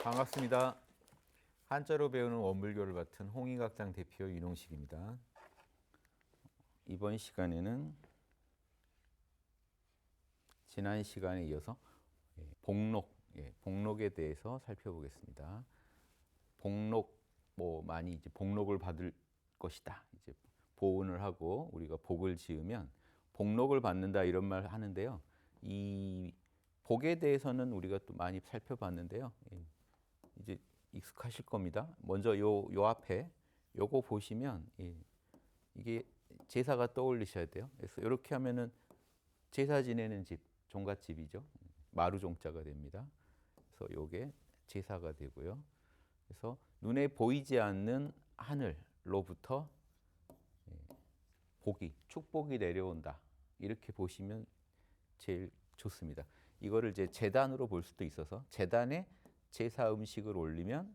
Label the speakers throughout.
Speaker 1: 반갑습니다. 한자로 배우는 원불교를 맡은 홍익학당 대표 윤홍식입니다. 이번 시간에는 지난 시간에 이어서 복록에 대해서 살펴보겠습니다. 복록, 많이 이제 복록을 받을 것이다. 이제 보온을 하고 우리가 복을 지으면 복록을 받는다 이런 말 하는데요. 이 복에 대해서는 우리가 또 많이 살펴봤는데요. 이제 익숙하실 겁니다. 먼저 요 앞에 요거 보시면 이게 제사가 떠올리셔야 돼요. 그래서 이렇게 하면은 제사 지내는 집, 종갓집이죠. 마루종자가 됩니다. 그래서 요게 제사가 되고요. 그래서 눈에 보이지 않는 하늘로부터 축복이 내려온다. 이렇게 보시면 제일 좋습니다. 이거를 이제 제단으로 볼 수도 있어서 제단에 제사 음식을 올리면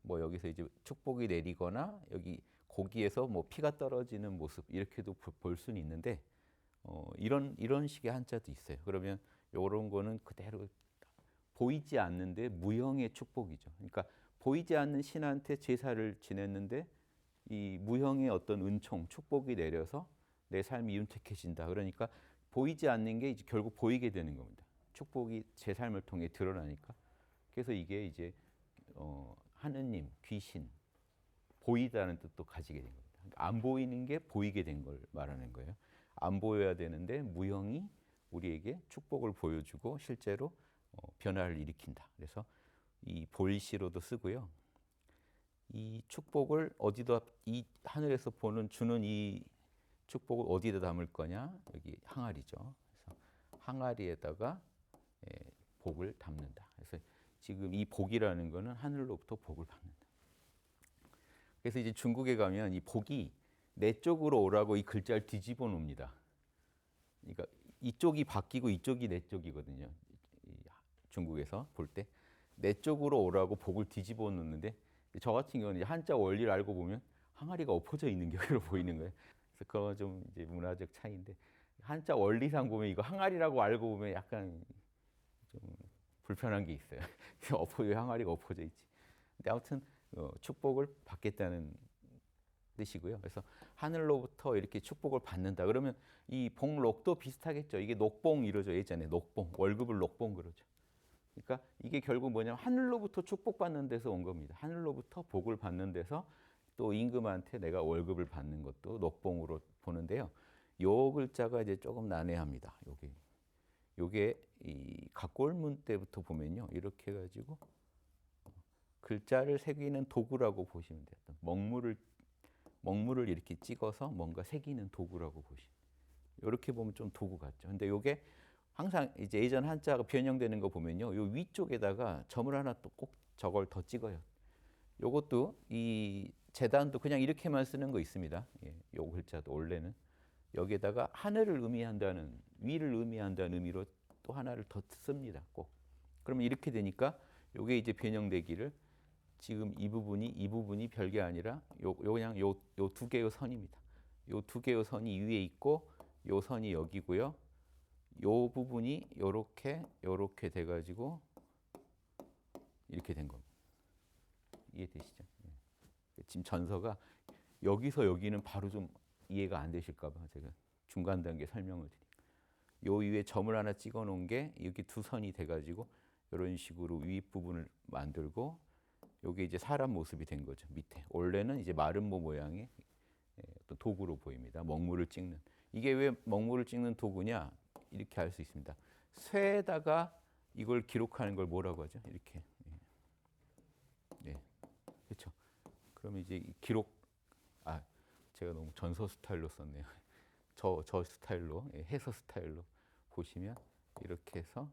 Speaker 1: 여기서 이제 축복이 내리거나 여기 고기에서 피가 떨어지는 모습 이렇게도 볼 수는 있는데 이런 식의 한자도 있어요. 그러면 이런 거는 그대로 보이지 않는데 무형의 축복이죠. 그러니까 보이지 않는 신한테 제사를 지냈는데 이 무형의 어떤 은총, 축복이 내려서 내 삶이 윤택해진다. 그러니까 보이지 않는 게 이제 결국 보이게 되는 겁니다. 축복이 제 삶을 통해 드러나니까. 그래서 이게 이제 하느님, 귀신, 보이다는 뜻도 가지게 된 겁니다. 그러니까 안 보이는 게 보이게 된 걸 말하는 거예요. 안 보여야 되는데 무형이 우리에게 축복을 보여주고 실제로 변화를 일으킨다. 그래서 이 볼시로도 쓰고요. 이 축복을 이 하늘에서 주는 이 축복을 어디다 담을 거냐? 여기 항아리죠. 그래서 항아리에다가 복을 담는다. 그래서 지금 이 복이라는 거는 하늘로부터 복을 받는다. 그래서 이제 중국에 가면 이 복이 내 쪽으로 오라고 이 글자를 뒤집어 놓습니다. 그러니까 이쪽이 바뀌고 이쪽이 내 쪽이거든요. 중국에서 볼 때 내 쪽으로 오라고 복을 뒤집어 놓는데 저 같은 경우는 한자 원리를 알고 보면 항아리가 엎어져 있는 격으로 보이는 거예요. 그래서 그건 좀 이제 문화적 차이인데 한자 원리상 보면 이거 항아리라고 알고 보면 약간 좀 불편한 게 있어요. 항아리가 엎어져 있지. 근데 아무튼 축복을 받겠다는 뜻이고요. 그래서 하늘로부터 이렇게 축복을 받는다. 그러면 이 복록도 비슷하겠죠. 이게 녹봉 이러죠. 예전에 녹봉, 월급을 녹봉 그러죠. 그러니까 이게 결국 뭐냐면 하늘로부터 축복받는 데서 온 겁니다. 하늘로부터 복을 받는 데서 또 임금한테 내가 월급을 받는 것도 녹봉으로 보는데요. 요 글자가 이제 조금 난해합니다. 요게 이 각골문 때부터 보면요. 이렇게 해가지고 글자를 새기는 도구라고 보시면 돼요. 먹물을 이렇게 찍어서 뭔가 새기는 도구라고 보시면 돼요. 이렇게 보면 좀 도구 같죠. 근데 요게 항상 이제 예전 한자가 변형되는 거 보면요. 요 위쪽에다가 점을 하나 또 꼭 저걸 더 찍어요. 요것도 이 재단도 그냥 이렇게만 쓰는 거 있습니다. 요 글자도 원래는 여기에다가 하늘을 의미한다는, 위를 의미한다는 의미로 또 하나를 더 씁니다. 꼭. 그러면 이렇게 되니까 요게 이제 변형되기를 지금 이 부분이 별게 아니라 그냥 요 두 개의 선입니다. 요 두 개의 선이 위에 있고 요 선이 여기고요. 요 부분이 요렇게 돼가지고 이렇게 된 겁니다. 이해되시죠? 지금 전서가 여기서 여기는 바로 좀 이해가 안 되실까 봐 제가 중간 단계 설명을 드릴게요. 요 위에 점을 하나 찍어 놓은 게 여기 두 선이 돼가지고 이런 식으로 윗부분을 만들고 요게 이제 사람 모습이 된 거죠. 밑에. 원래는 이제 마름모 모양의 어떤 도구로 보입니다. 먹물을 찍는. 이게 왜 먹물을 찍는 도구냐? 이렇게 알 수 있습니다. 쇠에다가 이걸 기록하는 걸 뭐라고 하죠? 이렇게. 그렇죠. 그러면 이제 제가 너무 전서 스타일로 썼네요. 저 스타일로, 해서 스타일로 보시면 이렇게 해서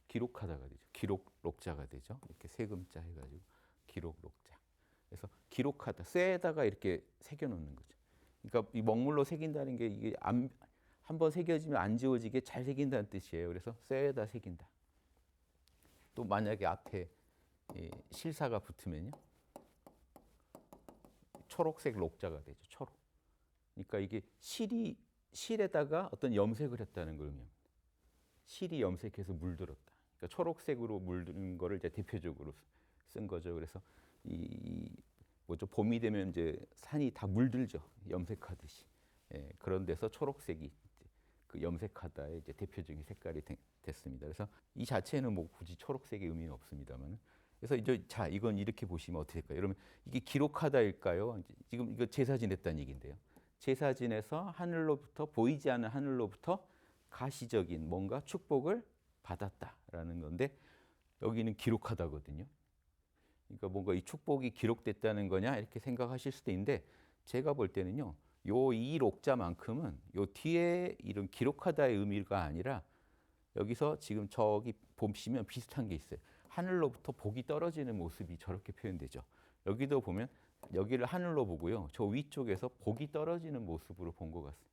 Speaker 1: 기록하다가 되죠. 기록록자가 되죠. 이렇게 세금자 해가지고 기록록자. 그래서 기록하다. 쇠에다가 이렇게 새겨놓는 거죠. 그러니까 이 먹물로 새긴다는 게 이게 한번 새겨지면 안 지워지게 잘 새긴다는 뜻이에요. 그래서 쇠에다 새긴다. 또 만약에 앞에 실사가 붙으면요. 초록색 녹자가 되죠. 초록. 그러니까 이게 실에다가 어떤 염색을 했다는 걸 의미합니다. 실이 염색해서 물들었다. 그러니까 초록색으로 물든 거를 이제 대표적으로 쓴 거죠. 그래서 이 뭐죠? 봄이 되면 이제 산이 다 물들죠. 염색하듯이. 예, 그런 데서 초록색이 그 염색하다의 이제 대표적인 색깔이 됐습니다. 그래서 이 자체는 뭐 굳이 초록색의 의미는 없습니다만. 그래서 이제 자 이건 이렇게 보시면 어떻게 될까요? 여러분 이게 기록하다일까요? 지금 이거 제사 지냈다는 얘기인데요. 제사 지내서 하늘로부터 보이지 않는 하늘로부터 가시적인 뭔가 축복을 받았다라는 건데 여기는 기록하다거든요. 그러니까 뭔가 이 축복이 기록됐다는 거냐 이렇게 생각하실 수도 있는데 제가 볼 때는요. 요 이 록자만큼은 요 뒤에 이런 기록하다의 의미가 아니라 여기서 지금 저기 보시면 비슷한 게 있어요. 하늘로부터 복이 떨어지는 모습이 저렇게 표현되죠. 여기도 보면 여기를 하늘로 보고요. 저 위쪽에서 복이 떨어지는 모습으로 본 것 같습니다.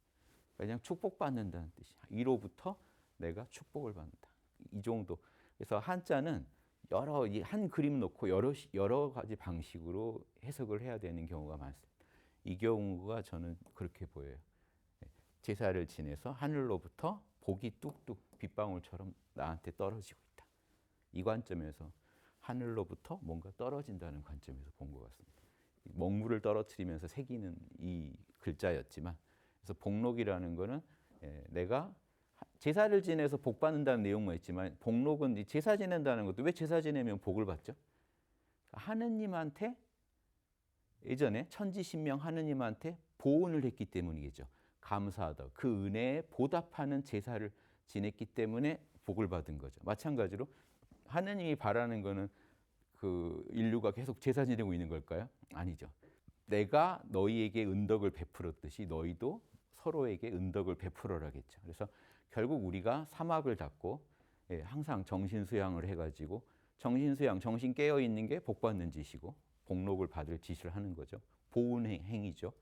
Speaker 1: 그냥 축복받는다는 뜻이 위로부터 내가 축복을 받는다. 이 정도. 그래서 한자는 여러 한 그림 놓고 여러 가지 방식으로 해석을 해야 되는 경우가 많습니다. 이 경우가 저는 그렇게 보여요. 제사를 지내서 하늘로부터 복이 뚝뚝 빗방울처럼 나한테 떨어지고 있다. 이 관점에서 하늘로부터 뭔가 떨어진다는 관점에서 본 것 같습니다. 먹물을 떨어뜨리면서 새기는 이 글자였지만 그래서 복록이라는 거는 내가 제사를 지내서 복 받는다는 내용만 있지만 복록은 제사 지낸다는 것도 왜 제사 지내면 복을 받죠? 하느님한테 예전에 천지신명 하느님한테 보온을 했기 때문이겠죠. 감사하다. 그 은혜에 보답하는 제사를 지냈기 때문에 복을 받은 거죠. 마찬가지로 하느님이 바라는 거는 그 인류가 계속 제사 지내고 있는 걸까요? 아니죠. 내가 너희에게 은덕을 베풀었듯이 너희도 서로에게 은덕을 베풀어라겠죠. 그래서 결국 우리가 사막을 닫고 항상 정신 수양을 해가지고 정신 수양, 정신 깨어 있는 게 복 받는 짓이고 복록을 받을 짓을 하는 거죠. 보훈 행위죠.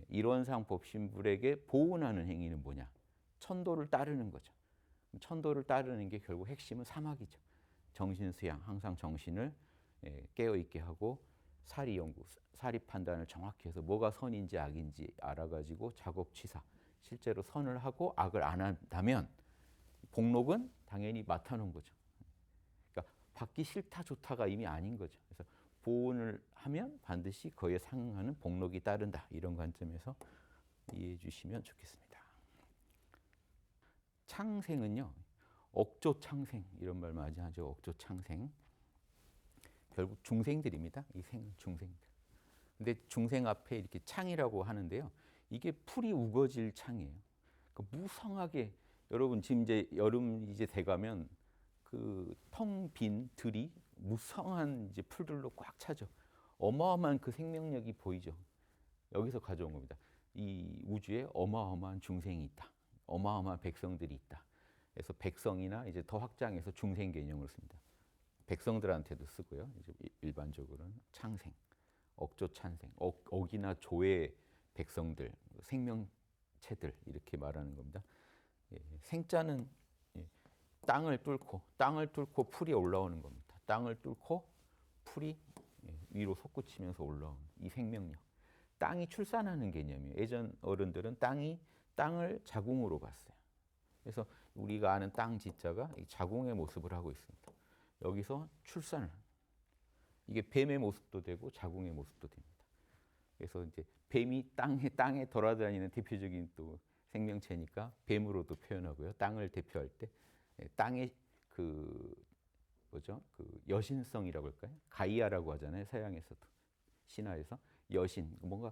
Speaker 1: 일원상 법신불에게 보훈하는 행위는 뭐냐? 천도를 따르는 거죠. 천도를 따르는 게 결국 핵심은 사막이죠. 정신 수양, 항상 정신을 깨어 있게 하고 사리 연구, 사리 판단을 정확히 해서 뭐가 선인지 악인지 알아가지고 작업 취사, 실제로 선을 하고 악을 안 한다면 복록은 당연히 맡아놓은 거죠. 그러니까 받기 싫다 좋다가 이미 아닌 거죠. 그래서 보온을 하면 반드시 그에 상응하는 복록이 따른다. 이런 관점에서 이해해 주시면 좋겠습니다. 창생은요. 억조 창생 이런 말 많이 하죠. 억조 창생. 결국 중생들입니다. 이 생은 중생들. 근데 중생 앞에 이렇게 창이라고 하는데요. 이게 풀이 우거질 창이에요. 그러니까 무성하게 여러분 지금 이제 여름 이제 돼가면 그 텅 빈 들이 무성한 이제 풀들로 꽉 차죠. 어마어마한 그 생명력이 보이죠. 여기서 가져온 겁니다. 이 우주에 어마어마한 중생이 있다. 어마어마한 백성들이 있다. 그래서 백성이나 이제 더 확장해서 중생 개념을 씁니다. 백성들한테도 쓰고요. 이제 일반적으로는 창생, 억조 찬생, 억이나 조의 백성들, 생명체들 이렇게 말하는 겁니다. 생자는 땅을 뚫고 풀이 올라오는 겁니다. 땅을 뚫고 풀이 위로 솟구치면서 올라오는 이 생명력. 땅이 출산하는 개념이에요. 예전 어른들은 땅을 자궁으로 봤어요. 그래서 우리가 아는 땅 지자가 자궁의 모습을 하고 있습니다. 여기서 출산을 이게 뱀의 모습도 되고 자궁의 모습도 됩니다. 그래서 이제 뱀이 땅에 돌아다니는 대표적인 또 생명체니까 뱀으로도 표현하고요. 땅을 대표할 때 땅의 그 뭐죠? 그 여신성이라고 할까요? 가이아라고 하잖아요. 서양에서도 신화에서 여신 뭔가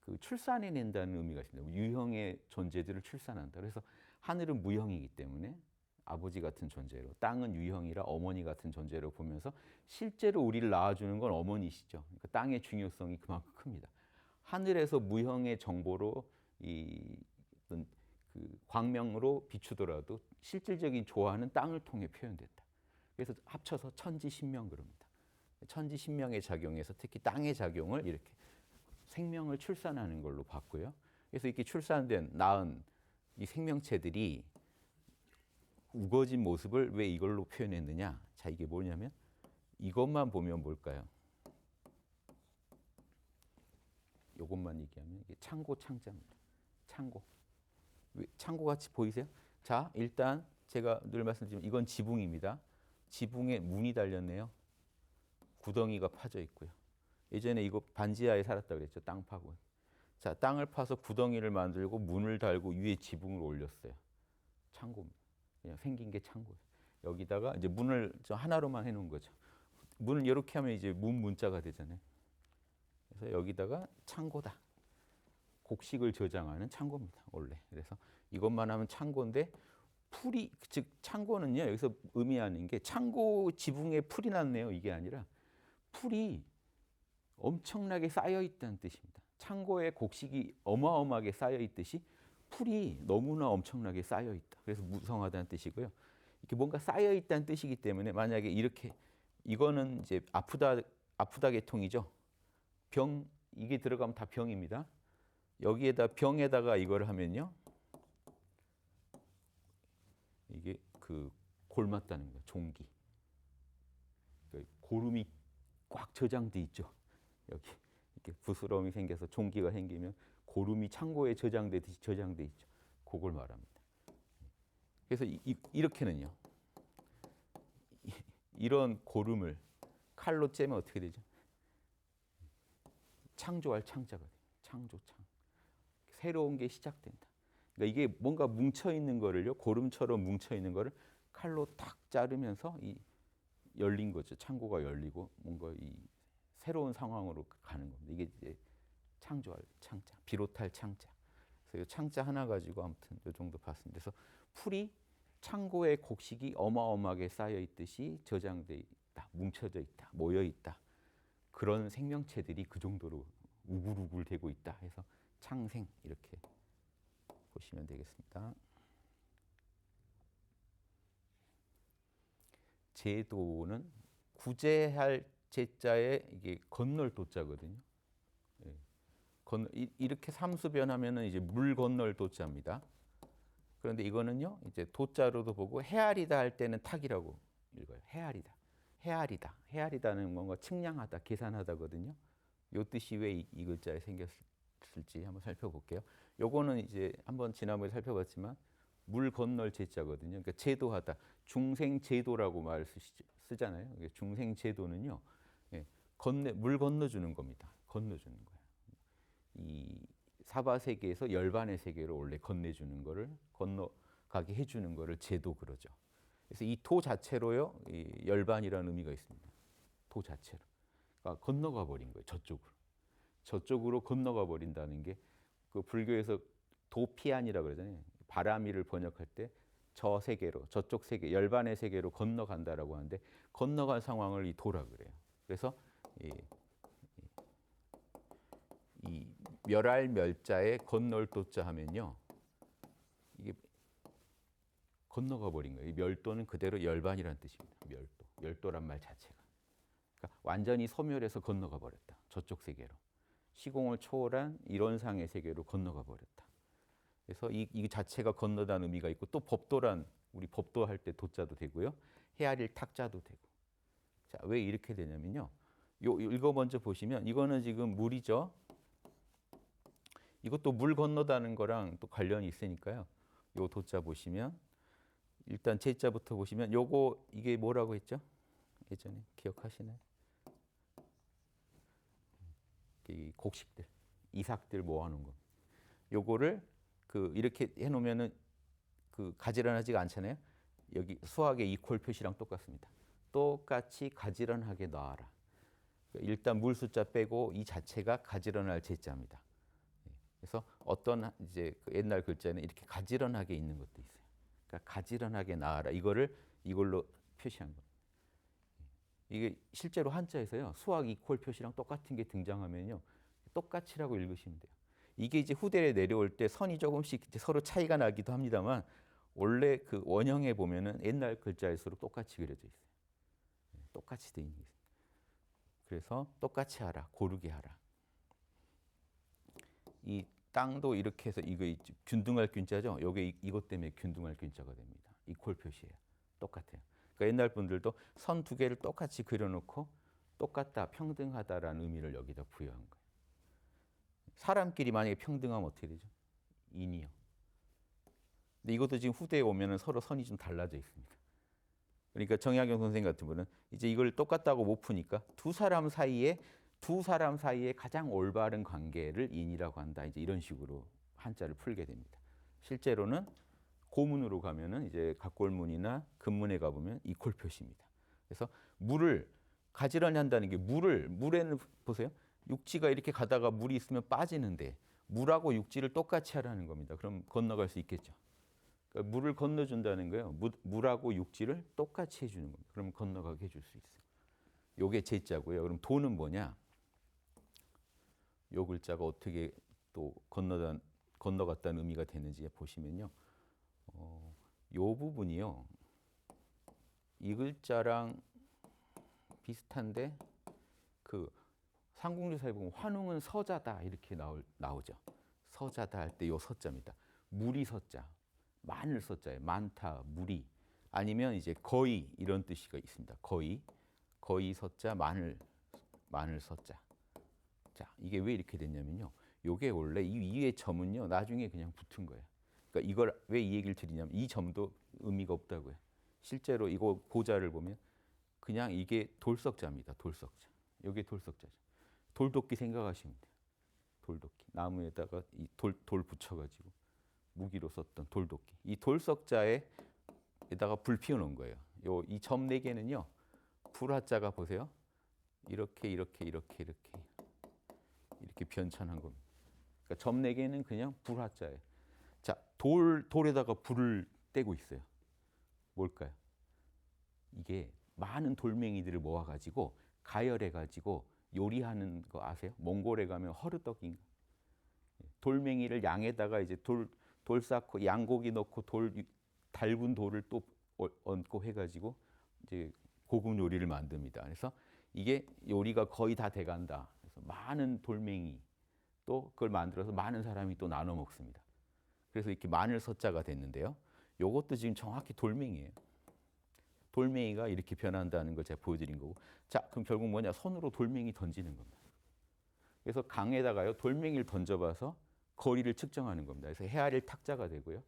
Speaker 1: 그 출산해낸다는 의미가 있습니다. 유형의 존재들을 출산한다. 그래서 하늘은 무형이기 때문에 아버지 같은 존재로 땅은 유형이라 어머니 같은 존재로 보면서 실제로 우리를 낳아주는 건 어머니시죠. 그러니까 땅의 중요성이 그만큼 큽니다. 하늘에서 무형의 정보로 그 광명으로 비추더라도 실질적인 조화는 땅을 통해 표현됐다. 그래서 합쳐서 천지신명 그럽니다. 천지신명의 작용에서 특히 땅의 작용을 이렇게 생명을 출산하는 걸로 봤고요. 그래서 이렇게 출산된 낳은 이 생명체들이 우거진 모습을 왜 이걸로 표현했느냐? 자, 이게 뭐냐면 이것만 보면 뭘까요? 이것만 얘기하면 이게 창고 창자입니다. 창고. 창고 같이 보이세요? 자, 일단 제가 늘 말씀드리지만 이건 지붕입니다. 지붕에 문이 달렸네요. 구덩이가 파져 있고요. 예전에 이거 반지하에 살았다 그랬죠. 땅 파고. 자, 땅을 파서 구덩이를 만들고 문을 달고 위에 지붕을 올렸어요. 창고입니다. 그냥 생긴 게 창고예요. 여기다가 이제 문을 저 하나로만 해놓은 거죠. 문을 이렇게 하면 이제 문자가 되잖아요. 그래서 여기다가 창고다. 곡식을 저장하는 창고입니다. 원래. 그래서 이것만 하면 창고인데 풀이 즉 창고는요. 여기서 의미하는 게 창고 지붕에 풀이 났네요. 이게 아니라 풀이 엄청나게 쌓여 있다는 뜻입니다. 창고에 곡식이 어마어마하게 쌓여 있듯이 풀이 너무나 엄청나게 쌓여 있다. 그래서 무성하다는 뜻이고요. 이렇게 뭔가 쌓여 있다는 뜻이기 때문에 만약에 이렇게 이거는 이제 아프다 계통이죠. 병 이게 들어가면 다 병입니다. 여기에다 병에다가 이걸 하면요. 이게 그 골맞다는 거예요. 종기. 고름이 꽉 저장돼 있죠. 여기 이렇게 부스러움이 생겨서 종기가 생기면 고름이 창고에 저장되듯이 저장돼 있죠. 그걸 말합니다. 그래서 이렇게는요. 이런 고름을 칼로 째면 어떻게 되죠? 창조할 창자가 돼요. 창조창. 새로운 게 시작된다. 그러니까 이게 뭔가 뭉쳐 있는 거를요. 고름처럼 뭉쳐 있는 거를 칼로 탁 자르면서 이 열린 거죠. 창고가 열리고 뭔가 이 새로운 상황으로 가는 겁니다. 이게 이제 창조할 창자, 비롯할 창자. 그래서 이 창자 하나 가지고 아무튼 이 정도 봤습니다. 그래서 풀이 창고에 곡식이 어마어마하게 쌓여 있듯이 저장돼 있다, 뭉쳐져 있다, 모여 있다. 그런 생명체들이 그 정도로 우글우글 되고 있다 해서 창생 이렇게 보시면 되겠습니다. 제도는 구제할 제자에 이게 건널 도자거든요. 예. 이렇게 삼수 변하면은 이제 물 건널 도자입니다. 그런데 이거는요, 이제 도자로도 보고 헤아리다 할 때는 탁이라고 읽어요. 헤아리다, 헤아리다, 헤아리다는 뭔가 측량하다, 계산하다거든요. 요 뜻이 왜 이 글자에 생겼을지 한번 살펴볼게요. 요거는 이제 한번 지난번에 살펴봤지만 물 건널 제자거든요. 그러니까 제도하다, 중생제도라고 말을 쓰잖아요. 중생제도는요, 예, 물 건너주는 겁니다. 건너주는 거예요. 이 사바 세계에서 열반의 세계로 원래 건네주는 거를 건너가게 해주는 거를 제도 그러죠. 그래서 이 도 자체로요, 이 열반이라는 의미가 있습니다. 도 자체로. 그러니까 건너가 버린 거예요. 저쪽으로 건너가 버린다는 게 그 불교에서 도피안이라고 그러잖아요. 바람이를 번역할 때 저 세계로, 저쪽 세계, 열반의 세계로 건너간다라고 하는데 건너간 상황을 이 도라 그래요. 그래서 이 멸할 멸자에 건널 도자 하면요, 이게 건너가 버린 거예요. 이 멸도는 그대로 열반이라는 뜻입니다. 멸도란 말 자체가. 그러니까 완전히 소멸해서 건너가 버렸다. 저쪽 세계로. 시공을 초월한 이론상의 세계로 건너가 버렸다. 그래서 이 자체가 건너다는 의미가 있고 또 법도란 우리 법도 할 때 도자도 되고요. 헤아릴 탁자도 되고. 자, 왜 이렇게 되냐면요. 이거 먼저 보시면 이거는 지금 물이죠. 이것도 물 건너다는 거랑 또 관련이 있으니까요. 요 도자 보시면 일단 제자부터 보시면 요거 이게 뭐라고 했죠? 예전에 기억하시나요? 이 곡식들, 이삭들 모아놓은 거. 요거를 그 이렇게 해놓으면은 그 가지런하지가 않잖아요. 여기 수학의 이퀄 표시랑 똑같습니다. 똑같이 가지런하게 놔라. 일단 물 숫자 빼고 이 자체가 가지런할 제자입니다. 그래서 어떤 이제 그 옛날 글자는 이렇게 가지런하게 있는 것도 있어요. 그러니까 가지런하게 나아라. 이걸로 표시한 겁니다. 이게 실제로 한자에서요. 수학 이퀄 표시랑 똑같은 게 등장하면요. 똑같이라고 읽으시면 돼요. 이게 이제 후대에 내려올 때 선이 조금씩 서로 차이가 나기도 합니다만 원래 그 원형에 보면은 옛날 글자일수록 똑같이 그려져 있어요. 똑같이 돼 있는 게 있습니다. 그래서 똑같이 하라. 고르게 하라. 이 땅도 이렇게 해서 이거 균등할 균자죠. 요게 이것 때문에 균등할 균자가 됩니다. 이퀄 표시예요. 똑같아요. 그러니까 옛날 분들도 선 두 개를 똑같이 그려놓고 똑같다, 평등하다라는 의미를 여기다 부여한 거예요. 사람끼리 만약에 평등하면 어떻게 되죠? 인이요. 근데 이것도 지금 후대에 오면은 서로 선이 좀 달라져 있습니다. 그러니까 정약용 선생 같은 분은 이제 이걸 똑같다고 못 푸니까 두 사람 사이에 가장 올바른 관계를 인이라고 한다. 이제 이런 식으로 한자를 풀게 됩니다. 실제로는 고문으로 가면은 이제 각골문이나 금문에 가보면 이퀄 표시입니다. 그래서 물을 가지런히 한다는 게 물에는 보세요. 육지가 이렇게 가다가 물이 있으면 빠지는데 물하고 육지를 똑같이 하라는 겁니다. 그럼 건너갈 수 있겠죠. 그러니까 물을 건너준다는 거예요. 물하고 육지를 똑같이 해주는 겁니다. 그러면 건너가게 해줄 수 있어요. 요게 제자고요. 그럼 도는 뭐냐? 요 글자가 어떻게 또 건너갔다는 의미가 되는지 보시면요. 요 부분이요. 이 글자랑 비슷한데 그 삼국유사에 보면 환웅은 서자다 이렇게 나오죠. 서자다 할 때 요 서자입니다. 무리 서자, 많을 서자예요. 많다, 무리. 아니면 이제 거의 이런 뜻이 있습니다. 거의 서자, 많을 서자. 자, 이게 왜 이렇게 됐냐면요. 요게 원래 이 위의 점은요. 나중에 그냥 붙은 거예요. 그러니까 이걸 왜 이 얘기를 드리냐면 이 점도 의미가 없다고요. 실제로 이거 고자를 보면 그냥 이게 돌석자입니다. 돌석자. 이게 돌석자죠. 돌도끼 생각하시면 돼요. 돌도끼. 나무에다가 이 돌 붙여가지고 무기로 썼던 돌도끼. 이 돌석자에다가 불 피워놓은 거예요. 이 점 네 개는요. 불화자가 보세요. 이렇게 변천한 겁니다. 그러니까 점 네 개는 그냥 불화자예요. 자, 돌에다가 불을 떼고 있어요. 뭘까요? 이게 많은 돌멩이들을 모아가지고 가열해가지고 요리하는 거 아세요? 몽골에 가면 허르떡인가? 돌멩이를 양에다가 이제 돌 쌓고 양고기 넣고 달군 돌을 또 얹고 해가지고 이제 고급 요리를 만듭니다. 그래서 이게 요리가 거의 다 돼간다. 그래서 많은 돌멩이 또 그걸 만들어서 많은 사람이 또 나눠 먹습니다. 그래서 이렇게 마늘 서자가 됐는데요. 요것도 지금 정확히 돌멩이에요. 돌멩이가 이렇게 변한다는 걸 제가 보여드린 거고. 자, 그럼 결국 뭐냐? 손으로 돌멩이 던지는 겁니다. 그래서 강에다가요 돌멩이를 던져봐서 거리를 측정하는 겁니다. 그래서 헤아릴 탁자가 되고요.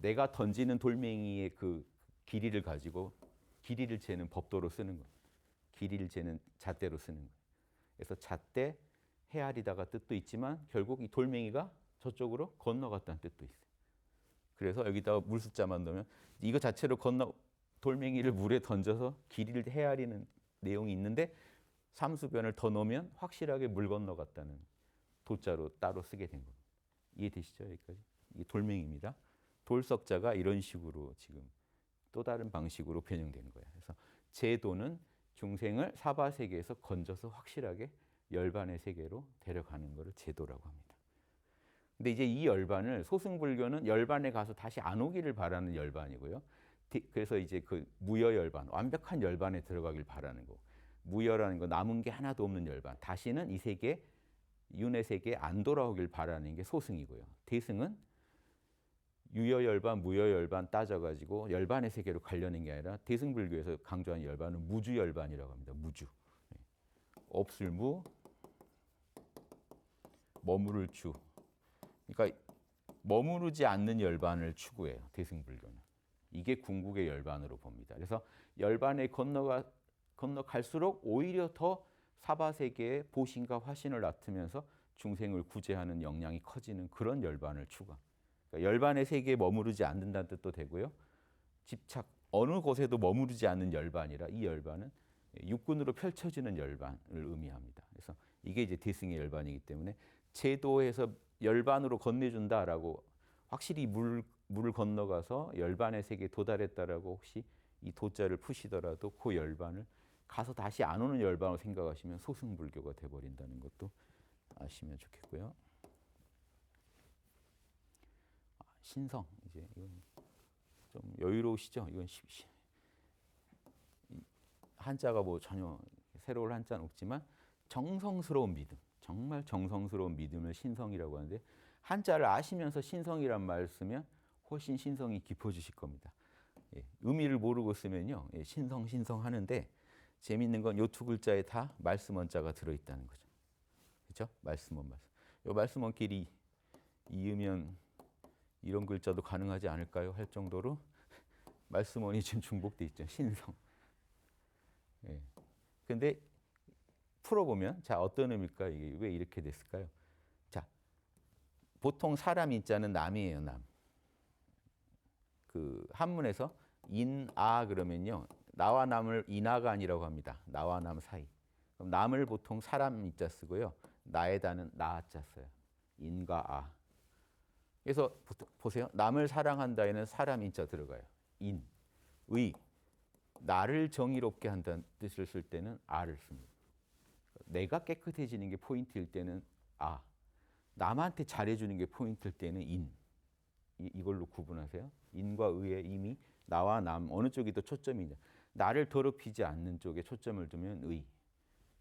Speaker 1: 내가 던지는 돌멩이의 그 길이를 가지고 길이를 재는 법도로 쓰는 거예요. 길이를 재는 잣대로 쓰는 거예요. 그래서 잣대, 헤아리다가 뜻도 있지만 결국 이 돌멩이가 저쪽으로 건너갔다는 뜻도 있어요. 그래서 여기다가 물숫자만 넣으면 이거 자체로 돌멩이를 물에 던져서 길이를 헤아리는 내용이 있는데 삼수변을 더 넣으면 확실하게 물 건너갔다는 도자로 따로 쓰게 된 겁니다. 이해되시죠? 여기까지? 이게 돌멩이입니다. 돌석자가 이런 식으로 지금 또 다른 방식으로 변형되는 거예요. 그래서 제도는 중생을 사바세계에서 건져서 확실하게 열반의 세계로 데려가는 것을 제도라고 합니다. 근데 이제 이 열반을 소승불교는 열반에 가서 다시 안 오기를 바라는 열반이고요. 그래서 이제 그 무여열반, 완벽한 열반에 들어가길 바라는 거. 무여라는 거 남은 게 하나도 없는 열반. 다시는 이 세계, 윤회 세계에 안 돌아오길 바라는 게 소승이고요. 대승은 유여열반, 무여열반 따져가지고 열반의 세계로 가려는 게 아니라 대승불교에서 강조하는 열반은 무주열반이라고 합니다. 무주. 없을 무, 머무를 주. 그러니까 머무르지 않는 열반을 추구해요. 대승불교는. 이게 궁극의 열반으로 봅니다. 그래서 열반에 건너갈수록 오히려 더 사바세계의 보신과 화신을 낳으면서 중생을 구제하는 역량이 커지는 그런 열반을 추구합니다. 그러니까 열반의 세계에 머무르지 않는다는 뜻도 되고요. 집착, 어느 곳에도 머무르지 않는 열반이라 이 열반은 육군으로 펼쳐지는 열반을 의미합니다. 그래서 이게 이제 대승의 열반이기 때문에 제도에서 열반으로 건네준다라고 확실히 물을 건너가서 열반의 세계에 도달했다라고 혹시 이 도자를 푸시더라도 그 열반을 가서 다시 안 오는 열반으로 생각하시면 소승불교가 돼버린다는 것도 아시면 좋겠고요. 신성 이제 이건 좀 여유로우시죠? 이건 한자가 뭐 전혀 새로운 한자는 없지만 정성스러운 믿음, 정말 정성스러운 믿음을 신성이라고 하는데 한자를 아시면서 신성이란 말을 쓰면 훨씬 신성이 깊어지실 겁니다. 예, 의미를 모르고 쓰면요 예, 신성 하는데 재밌는 건 요 두 글자에 다 말씀 원자가 들어있다는 거죠. 그렇죠? 말씀 원. 요 말씀 원 길이 이으면 이런 글자도 가능하지 않을까요? 할 정도로 말씀원이 지금 중복돼 있죠. 신성. 예. 근데 풀어보면 자 어떤 의미일까? 이게 왜 이렇게 됐을까요? 자 보통 사람 인자는 남이에요. 남. 그 한문에서 인아 그러면요. 나와 남을 인아가 아니라고 합니다. 나와 남 사이. 그럼 남을 보통 사람 인자 쓰고요. 나에다는 나자 써요. 인과 아. 그래서 보세요. 남을 사랑한다에는 사람 인자 들어가요. 인, 의. 나를 정의롭게 한다는 뜻을 쓸 때는 아를 씁니다. 내가 깨끗해지는 게 포인트일 때는 아. 남한테 잘해주는 게 포인트일 때는 인. 이걸로 구분하세요. 인과 의의 이미 나와 남 어느 쪽이 더 초점이냐. 나를 더럽히지 않는 쪽에 초점을 두면 의.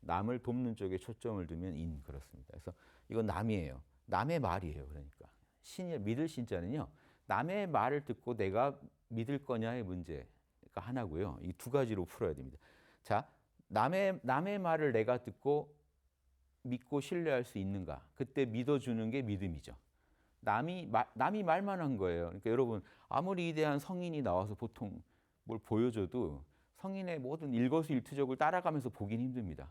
Speaker 1: 남을 돕는 쪽에 초점을 두면 인. 그렇습니다. 그래서 이건 남이에요. 남의 말이에요. 그러니까. 신이 믿을 신자는요. 남의 말을 듣고 내가 믿을 거냐의 문제가 하나고요. 이 두 가지로 풀어야 됩니다. 자, 남의 말을 내가 듣고 믿고 신뢰할 수 있는가? 그때 믿어주는 게 믿음이죠. 남이 말만 한 거예요. 그러니까 여러분 아무리 위대한 성인이 나와서 보통 뭘 보여줘도 성인의 모든 일거수일투족을 따라가면서 보긴 힘듭니다.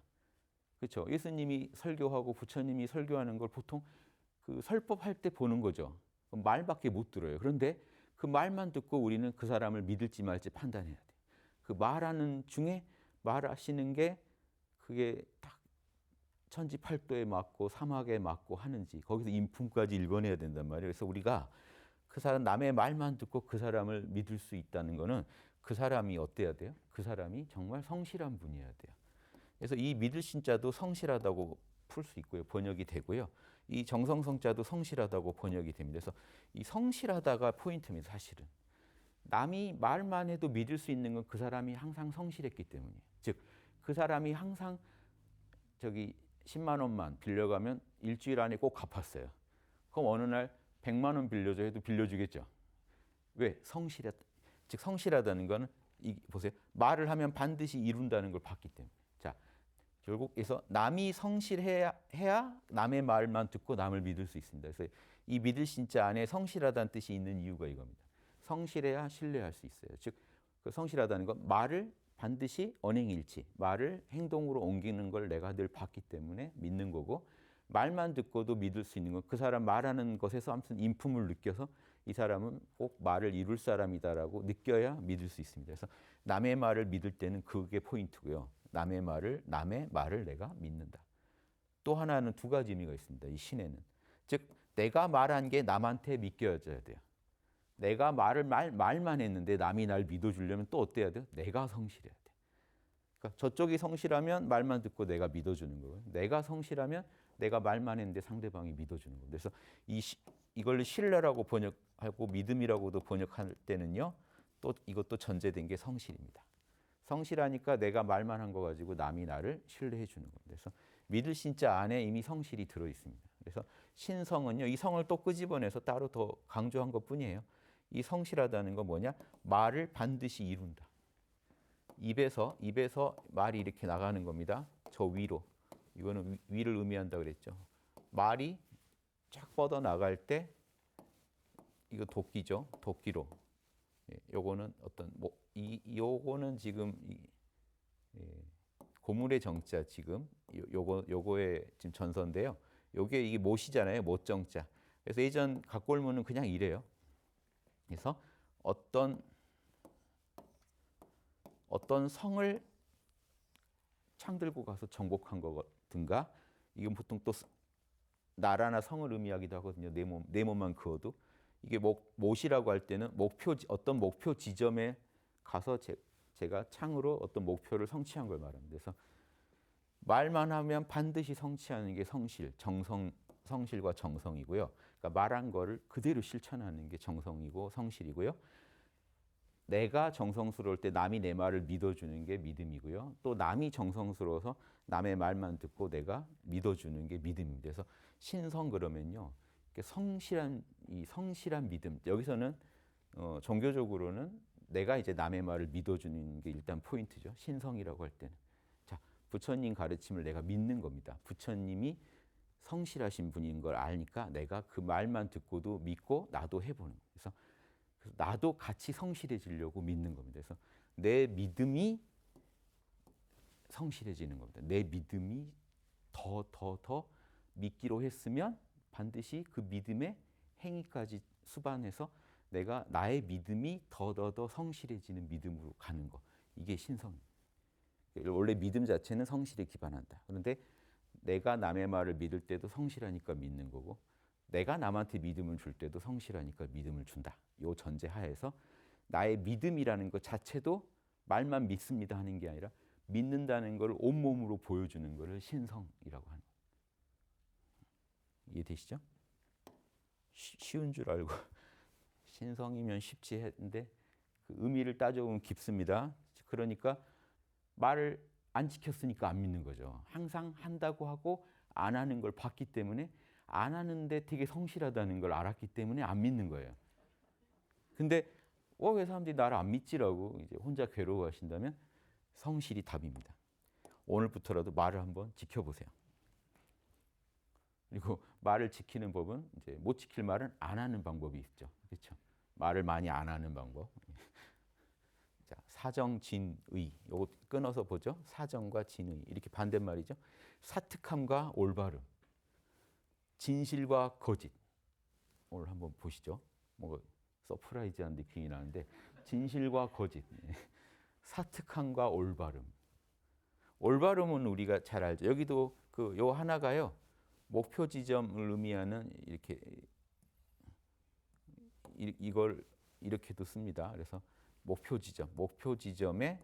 Speaker 1: 그렇죠? 예수님이 설교하고 부처님이 설교하는 걸 보통 그 설법할 때 보는 거죠. 말밖에 못 들어요. 그런데 그 말만 듣고 우리는 그 사람을 믿을지 말지 판단해야 돼. 그 말하는 중에 말하시는 게 그게 딱 천지팔도에 맞고 사막에 맞고 하는지 거기서 인품까지 읽어내야 된단 말이에요. 그래서 우리가 그 사람 남의 말만 듣고 그 사람을 믿을 수 있다는 거는 그 사람이 어때야 돼요? 그 사람이 정말 성실한 분이어야 돼요. 그래서 이 믿을 신자도 성실하다고 풀 수 있고요. 번역이 되고요. 이 정성성자도 성실하다고 번역이 됩니다. 그래서 이 성실하다가 포인트입니다. 사실은. 남이 말만 해도 믿을 수 있는 건 그 사람이 항상 성실했기 때문이에요. 즉, 그 사람이 항상 저기 10만 원만 빌려가면 일주일 안에 꼭 갚았어요. 그럼 어느 날 100만 원 빌려줘 해도 빌려주겠죠. 왜? 즉 성실하다는 거는 보세요. 말을 하면 반드시 이룬다는 걸 봤기 때문에. 자, 결국 그래서 남이 성실해야 남의 말만 듣고 남을 믿을 수 있습니다. 그래서 이 믿을 신자 안에 성실하다는 뜻이 있는 이유가 이겁니다. 성실해야 신뢰할 수 있어요. 즉, 그 성실하다는 건 말을 반드시 언행일치, 말을 행동으로 옮기는 걸 내가 늘 봤기 때문에 믿는 거고 말만 듣고도 믿을 수 있는 건 그 사람 말하는 것에서 아무튼 인품을 느껴서 이 사람은 꼭 말을 이룰 사람이다라고 느껴야 믿을 수 있습니다. 그래서 남의 말을 믿을 때는 그게 포인트고요. 남의 말을 내가 믿는다. 또 하나는 두 가지 의미가 있습니다. 이 신에는. 즉 내가 말한 게 남한테 믿겨져야 돼요. 내가 말만 했는데 남이 날 믿어주려면 또 어때야 돼요? 내가 성실해야 돼. 그러니까 저쪽이 성실하면 말만 듣고 내가 믿어주는 거고요. 내가 성실하면 내가 말만 했는데 상대방이 믿어주는 거예요. 그래서 이걸 신뢰라고 번역하고 믿음이라고도 번역할 때는요. 또 이것도 전제된 게 성실입니다. 성실하니까 내가 말만 한 거 가지고 남이 나를 신뢰해 주는 겁니다. 그래서 믿을 신자 안에 이미 성실이 들어 있습니다. 그래서 신성은요. 이 성을 또 끄집어내서 따로 더 강조한 것뿐이에요. 이 성실하다는 건 뭐냐? 말을 반드시 이룬다. 입에서 말이 이렇게 나가는 겁니다. 저 위로. 이거는 위를 의미한다 그랬죠. 말이 쫙 뻗어 나갈 때 이거 도끼죠. 도끼로. 요거는 어떤 요거는 지금 고물의 정자 지금 요거의 지금 전서인데요. 요게 이게 못이잖아요. 못정자. 그래서 예전 각골문은 그냥 이래요. 그래서 어떤 성을 창 들고 가서 정복한 거든가 이건 보통 또 나라나 성을 의미하기도 하거든요. 내 몸만 그어도 이게 못이라고 할 때는 어떤 목표 지점에 가서 제가 창으로 어떤 목표를 성취한 걸 말합니다. 그래서 말만 하면 반드시 성취하는 게 성실과 정성이고요. 그러니까 말한 거를 그대로 실천하는 게 정성이고 성실이고요. 내가 정성스러울 때 남이 내 말을 믿어주는 게 믿음이고요. 또 남이 정성스러워서 남의 말만 듣고 내가 믿어주는 게 믿음입니다. 그래서 신성 그러면요, 성실한 믿음. 여기서는 종교적으로는 내가 이제 남의 말을 믿어주는 게 일단 포인트죠. 신성이라고 할 때는. 자, 부처님 가르침을 내가 믿는 겁니다. 부처님이 성실하신 분인 걸 아니까 내가 그 말만 듣고도 믿고 나도 해보는 거예요. 그래서 그래서 나도 같이 성실해지려고 믿는 겁니다. 그래서 내 믿음이 성실해지는 겁니다. 내 믿음이 더 믿기로 했으면 반드시 그 믿음의 행위까지 수반해서 내가 나의 믿음이 더 성실해지는 믿음으로 가는 거. 이게 신성입니다. 원래 믿음 자체는 성실에 기반한다. 그런데 내가 남의 말을 믿을 때도 성실하니까 믿는 거고 내가 남한테 믿음을 줄 때도 성실하니까 믿음을 준다. 이 전제 하에서 나의 믿음이라는 것 자체도 말만 믿습니다 하는 게 아니라 믿는다는 걸 온몸으로 보여주는 것을 신성이라고 하는 거예요. 이해되시죠? 쉬운 줄 알고 신성이면 쉽지 했는데 그 의미를 따져보면 깊습니다. 그러니까 말을 안 지켰으니까 안 믿는 거죠. 항상 한다고 하고 안 하는 걸 봤기 때문에 안 하는데 되게 성실하다는 걸 알았기 때문에 안 믿는 거예요. 근데 왜 사람들이 나를 안 믿지라고 이제 혼자 괴로워하신다면 성실이 답입니다. 오늘부터라도 말을 한번 지켜보세요. 그리고 말을 지키는 법은 이제 못 지킬 말은 안 하는 방법이 있죠. 그렇죠? 말을 많이 안 하는 방법. 자, 사정진의. 요거 끊어서 보죠. 사정과 진의. 이렇게 반대말이죠. 사특함과 올바름. 진실과 거짓. 오늘 한번 보시죠. 뭔가 서프라이즈한 느낌이 나는데 진실과 거짓. 사특함과 올바름. 올바름은 우리가 잘 알죠. 여기도 그 요 하나가요. 목표 지점을 의미하는 이렇게 이걸 이렇게도 씁니다. 그래서 목표 지점에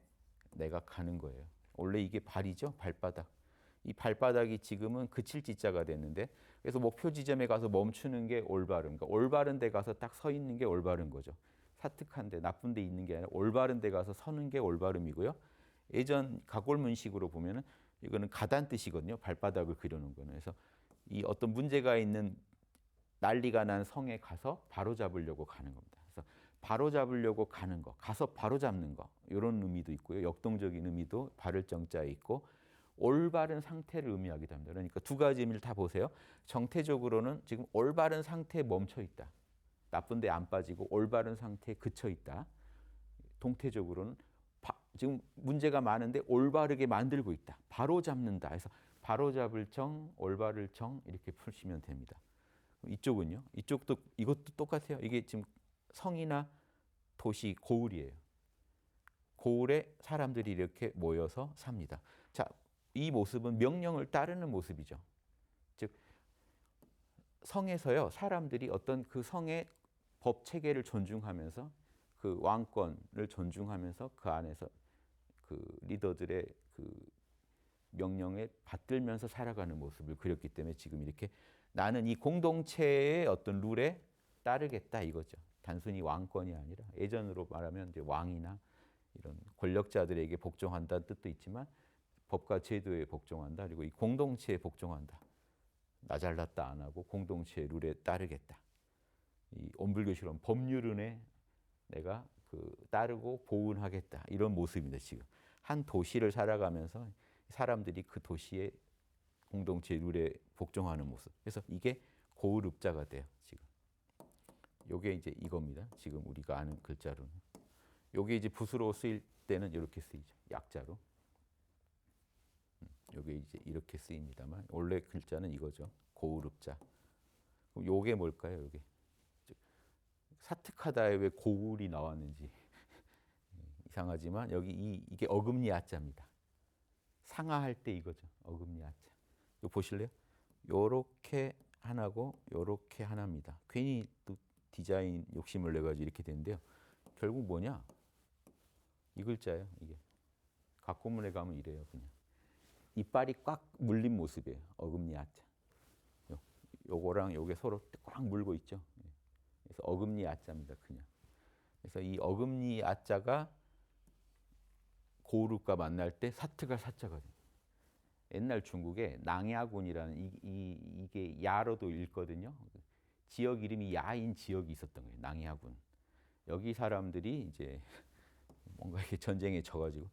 Speaker 1: 내가 가는 거예요. 원래 이게 발이죠, 발바닥. 이 발바닥이 지금은 그칠 지자가 됐는데, 그래서 목표 지점에 가서 멈추는 게 올바른 거. 올바른 데 가서 딱 서 있는 게 올바른 거죠. 사특한데 나쁜 데 있는 게 아니라 올바른 데 가서 서는 게 올바름이고요. 예전 가골문식으로 보면은 이거는 가단 뜻이거든요. 발바닥을 그려놓은 거는. 그래서 이 어떤 문제가 있는 난리가 난 성에 가서 바로 잡으려고 가는 겁니다. 그래서 바로 잡으려고 가는 거, 가서 바로 잡는 거, 이런 의미도 있고요. 역동적인 의미도 바를 정자에 있고 올바른 상태를 의미하기도 합니다. 그러니까 두 가지 의미를 다 보세요. 정태적으로는 지금 올바른 상태에 멈춰 있다. 나쁜 데 안 빠지고 올바른 상태에 그쳐 있다. 동태적으로는 지금 문제가 많은데 올바르게 만들고 있다. 바로 잡는다. 해서 바로 잡을 정, 올바를 정 이렇게 푸시면 됩니다. 이쪽은요? 이쪽도 이것도 똑같아요. 이게 지금 성이나 도시 고을이에요. 고을에 사람들이 이렇게 모여서 삽니다. 자, 이 모습은 명령을 따르는 모습이죠. 즉 성에서요 사람들이 어떤 그 성의 법 체계를 존중하면서 그 왕권을 존중하면서 그 안에서 그 리더들의 그 명령에 받들면서 살아가는 모습을 그렸기 때문에 지금 이렇게 나는 이 공동체의 어떤 룰에 따르겠다 이거죠. 단순히 왕권이 아니라 예전으로 말하면 이제 왕이나 이런 권력자들에게 복종한다는 뜻도 있지만 법과 제도에 복종한다. 그리고 이 공동체에 복종한다. 나 잘났다 안 하고 공동체의 룰에 따르겠다. 이 온불교식으로는 법률은에 내가 그 따르고 보은하겠다. 이런 모습입니다. 지금 한 도시를 살아가면서 사람들이 그 도시의 공동체 룰에 복종하는 모습. 그래서 이게 고을읍자가 돼요. 지금. 요게 이제 이겁니다. 지금 우리가 아는 글자로는. 요게 이제 붓으로 쓰일 때는 이렇게 쓰이죠. 약자로. 요게 이제 이렇게 쓰입니다만 원래 글자는 이거죠. 고을읍자. 그럼 요게 뭘까요? 요게. 사특하다에 왜 고을이 나왔는지 이상하지만 여기 이게 어금니 야자입니다. 상하할 때 이거죠. 어금니 야자. 이거 보실래요? 요렇게 하나고 요렇게 하나입니다. 괜히 또 디자인 욕심을 내가지고 이렇게 되는데요. 결국 뭐냐? 이 글자예요. 이게. 각고문에 가면 이래요. 그냥. 이빨이 꽉 물린 모습이에요. 어금니 야자. 요거랑 요게 서로 꽉 물고 있죠. 그래서 어금니 야자입니다. 그냥. 그래서 이 어금니 야자가 고을읍과 만날 때 사특할 사자가 됩니다. 옛날 중국에 낭야군이라는 이게 야로도 읽거든요. 지역 이름이 야인 지역이 있었던 거예요. 낭야군. 여기 사람들이 이제 뭔가 이렇게 전쟁에 져가지고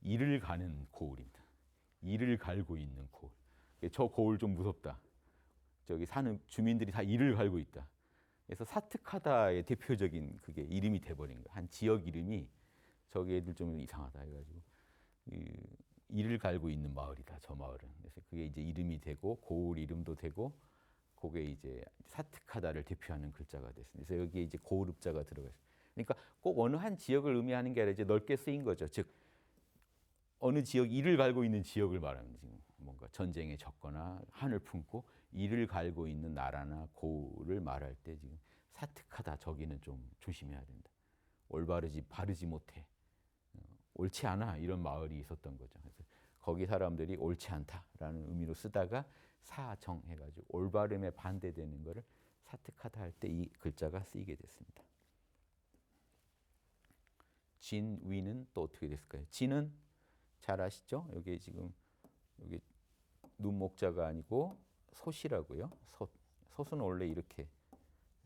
Speaker 1: 이를 가는 고을입니다. 이를 갈고 있는 고을. 저 고을 좀 무섭다. 저기 사는 주민들이 다 이를 갈고 있다. 그래서 사특하다의 대표적인 그게 이름이 돼버린 거예요. 한 지역 이름이 저기 애들 좀 이상하다 해가지고 이를 갈고 있는 마을이다. 저 마을은. 그래서 그게 이제 이름이 되고 고을 이름도 되고 그게 이제 사특하다를 대표하는 글자가 됐습니다. 그래서 여기에 이제 고을읍자가 들어가 있어요. 그러니까 꼭 어느 한 지역을 의미하는 게 아니라 이제 넓게 쓰인 거죠. 즉 어느 지역 이를 갈고 있는 지역을 말하는 지금 뭔가 전쟁에 졌거나 한을 품고 이를 갈고 있는 나라나 고를 말할 때 지금 사특하다 저기는 좀 조심해야 된다. 올바르지 바르지 못해. 옳지 않아 이런 마을이 있었던 거죠. 그래서 거기 사람들이 옳지 않다라는 의미로 쓰다가 사정 해가지고 올바름에 반대되는 거를 사특하다 할 때 이 글자가 쓰이게 됐습니다. 진위는 또 어떻게 됐을까요? 진은 잘 아시죠? 여기 지금 여기 눈목자가 아니고 솥이라고요. 솥. 솥은 원래 이렇게